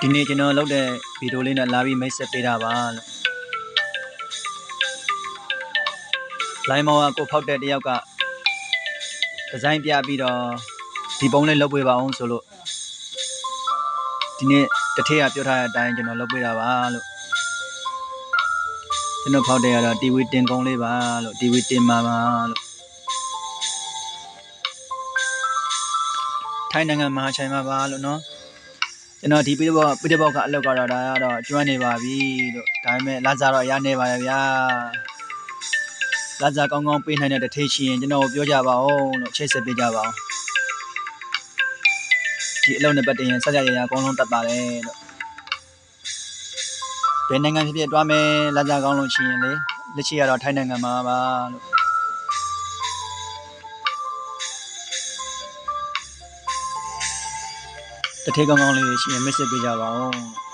ဒီနေ့ကျွန်တော်လုပ်တဲ့ဗီဒီယိုလေးနဲ့လာပြီးမိတ်ဆက်ပေးတာပါလို့ line မောင်ကကိုဖောက်တဲ့တယောက်ကဒီဇိုင်းပြပြီးတော့ဒီပုံလေးလုပ်ပေးပါအောင်ဆိုလို့ဒီနေ့တထည့်ကပြောထားတဲ့အတိုင်းကျွန်တော်လုပ်ပေးတာပါလို့ကျွန်တော်ဖောက်တဲ့ကတော့ TV တင်ကုန်းလေးပါလို့ TV တင်မှာပါလို့ထိုင်းနိုင်ငံမှာခြိုင်မှာပါလို့နော်ကျွန်တော်ဒီပြည်ပေါက်ကအလုပ်ကတော့ဒါကတော့ကျွမ်းနေပါပြီလို့ဒါပေမဲ့လာစားတော့ရနေပါရဲ့ဗျာလာစားကောင်းကောင်းပေးနိုင်တဲ့တထေးရှိရင်ကျွန်တော်ပြောကြပါဦးလို့ချိတ်ဆက်ပေးကြပါဦးဒီအလုပ်နဲ့ပတ်သက်ရင်ဆက်ကြရရအကုန်လုံးတတ်ပါတယ်လို့ဘယ်နိုင်ငံဖြစ်ဖြစ်တွားမယ်လာစားကောင်းလို့ရှိရင်လေလက်ရှိကတော့ထိုင်းနိုင်ငံမှာပါလို့တထေးကောင်းကောင်းလေးရှိရင်မစ်စစ်ပေးကြပါဦး